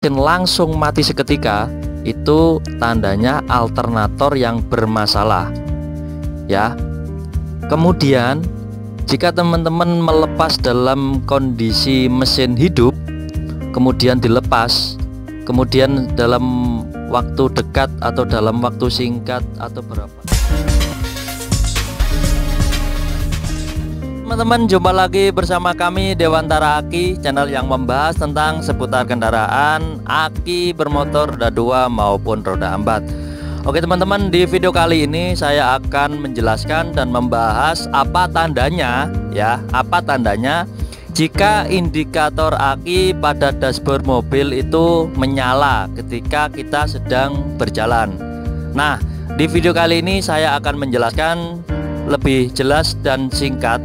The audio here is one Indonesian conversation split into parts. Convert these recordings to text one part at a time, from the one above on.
mesin langsung mati seketika, itu tandanya alternator yang bermasalah ya. Kemudian jika teman-teman melepas dalam kondisi mesin hidup, kemudian dilepas, kemudian dalam waktu dekat atau dalam waktu singkat atau berapa, teman-teman, jumpa lagi bersama kami Dewantara Aki, channel yang membahas tentang seputar kendaraan aki bermotor roda 2 maupun roda 4. Oke teman-teman, di video kali ini saya akan menjelaskan dan membahas apa tandanya ya, apa tandanya jika indikator aki pada dashboard mobil itu menyala ketika kita sedang berjalan. Nah, di video kali ini saya akan menjelaskan lebih jelas dan singkat.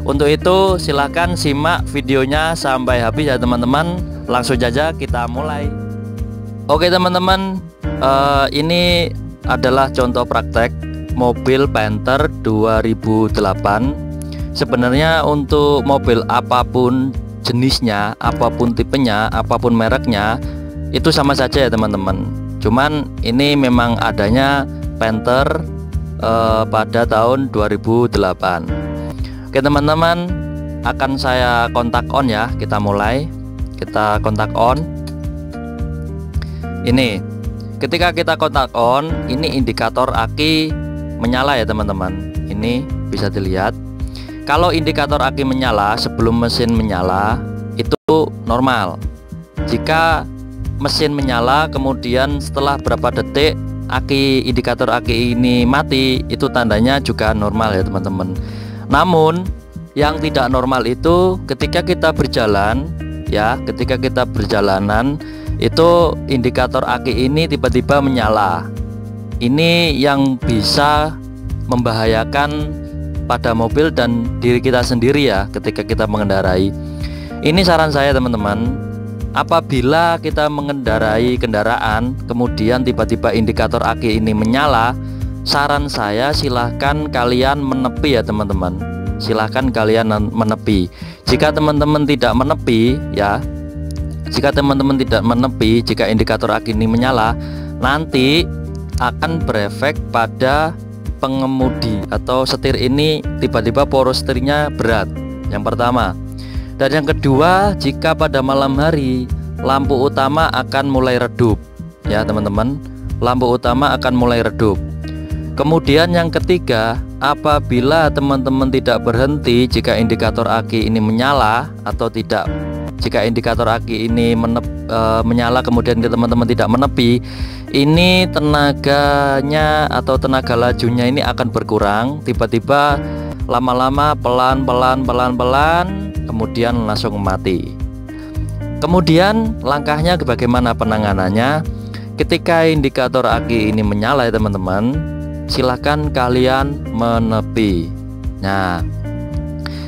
Untuk itu silahkan simak videonya sampai habis ya teman-teman. Langsung saja kita mulai. Oke teman-teman, ini adalah contoh praktek mobil Panther 2008. Sebenarnya untuk mobil apapun jenisnya, apapun tipenya, apapun mereknya, itu sama saja ya teman-teman. Cuman ini memang adanya Panther pada tahun 2008. Oke teman-teman, akan saya kontak on ya. Kita mulai, kita kontak on. Ini ketika kita kontak on, ini indikator aki menyala ya teman-teman. Ini bisa dilihat. Kalau indikator aki menyala sebelum mesin menyala itu normal. Jika mesin menyala kemudian setelah berapa detik indikator aki ini mati, itu tandanya juga normal ya teman-teman. Namun yang tidak normal itu ketika kita berjalan ya, ketika kita berjalanan itu indikator aki ini tiba-tiba menyala. Ini yang bisa membahayakan pada mobil dan diri kita sendiri ya ketika kita mengendarai. Ini saran saya teman-teman, apabila kita mengendarai kendaraan kemudian tiba-tiba indikator aki ini menyala, saran saya silahkan kalian menepi ya teman-teman. Silahkan kalian menepi. Jika teman-teman tidak menepi ya, jika teman-teman tidak menepi, jika indikator aki ini menyala, nanti akan berefek pada pengemudi atau setir ini, tiba-tiba poros setirnya berat. Yang pertama. Dan yang kedua, jika pada malam hari lampu utama akan mulai redup ya teman-teman. Lampu utama akan mulai redup. Kemudian yang ketiga, apabila teman-teman tidak berhenti jika indikator aki ini menyala atau tidak, jika indikator aki ini menyala kemudian teman-teman tidak menepi, ini tenaganya atau tenaga lajunya ini akan berkurang. Tiba-tiba lama-lama pelan-pelan kemudian langsung mati. Kemudian langkahnya bagaimana penanganannya? Ketika indikator aki ini menyala ya teman-teman, silahkan kalian menepi. Nah,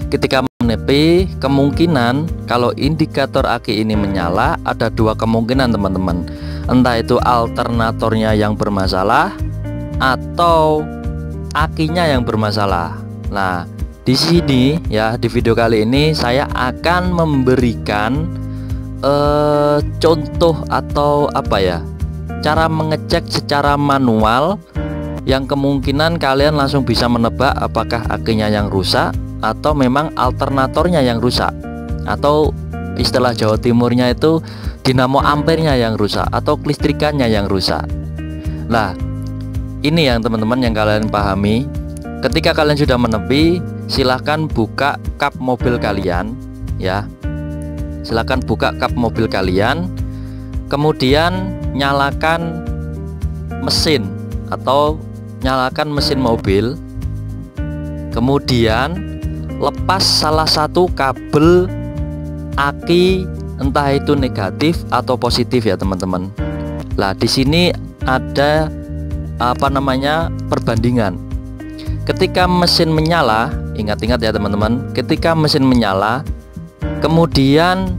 ketika menepi, kemungkinan kalau indikator aki ini menyala ada dua kemungkinan teman-teman. Entah itu alternatornya yang bermasalah atau akinya yang bermasalah. Nah, di sini ya, di video kali ini saya akan memberikan contoh atau apa ya, cara mengecek secara manual yang kemungkinan kalian langsung bisa menebak apakah akinya yang rusak atau memang alternatornya yang rusak, atau istilah Jawa Timurnya itu dinamo ampernya yang rusak atau kelistrikannya yang rusak. Nah, ini yang teman-teman yang kalian pahami. Ketika kalian sudah menepi, silahkan buka kap mobil kalian ya. Silahkan buka kap mobil kalian, kemudian nyalakan mesin atau nyalakan mesin mobil, kemudian lepas salah satu kabel aki, entah itu negatif atau positif ya teman-teman. Nah, di sini ada apa namanya, perbandingan. Ketika mesin menyala, ingat-ingat ya teman-teman, ketika mesin menyala kemudian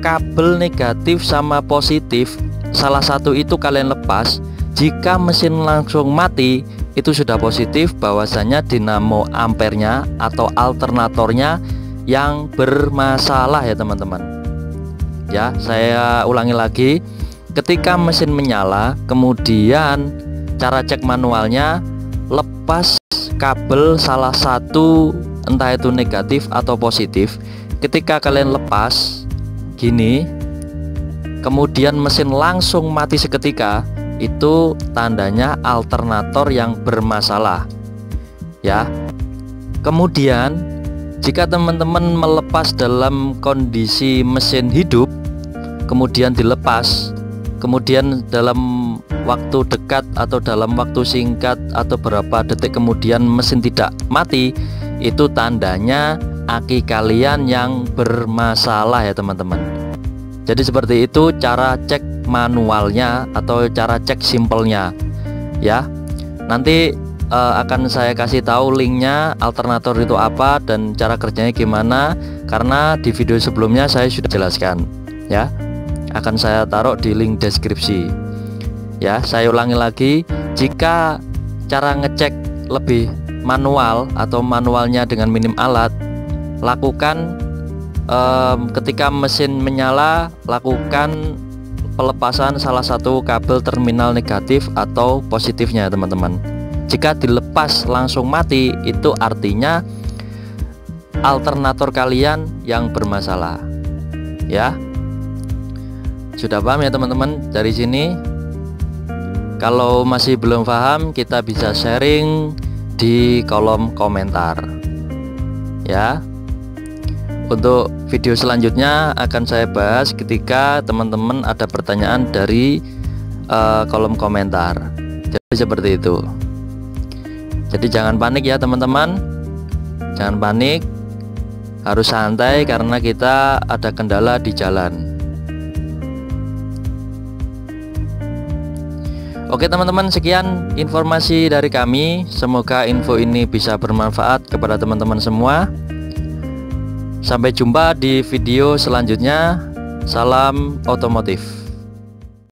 kabel negatif sama positif salah satu itu kalian lepas, jika mesin langsung mati, itu sudah positif bahwasanya dinamo ampernya atau alternatornya yang bermasalah ya teman-teman. Ya, saya ulangi lagi. Ketika mesin menyala, kemudian cara cek manualnya, lepas kabel salah satu, entah itu negatif atau positif. Ketika kalian lepas gini, kemudian mesin langsung mati seketika, itu tandanya alternator yang bermasalah. Ya. Kemudian jika teman-teman melepas dalam kondisi mesin hidup, kemudian dilepas, kemudian dalam waktu dekat atau dalam waktu singkat atau berapa detik kemudian mesin tidak mati, itu tandanya aki kalian yang bermasalah ya teman-teman. Jadi seperti itu cara cek manualnya atau cara cek simpelnya ya. Nanti akan saya kasih tahu linknya, alternator itu apa dan cara kerjanya gimana, karena di video sebelumnya saya sudah jelaskan ya. Akan saya taruh di link deskripsi ya. Saya ulangi lagi, jika cara ngecek lebih manual atau manualnya dengan minim alat, lakukan ketika mesin menyala, lakukan pelepasan salah satu kabel terminal negatif atau positifnya teman-teman. Jika dilepas langsung mati, itu artinya alternator kalian yang bermasalah ya. Sudah paham ya teman-teman dari sini? Kalau masih belum paham, kita bisa sharing di kolom komentar ya. Untuk video selanjutnya akan saya bahas ketika teman-teman ada pertanyaan dari kolom komentar. Jadi seperti itu. Jadi jangan panik ya teman-teman, jangan panik, harus santai karena kita ada kendala di jalan. Oke teman-teman, sekian informasi dari kami. Semoga info ini bisa bermanfaat kepada teman-teman semua. Sampai jumpa di video selanjutnya. Salam otomotif.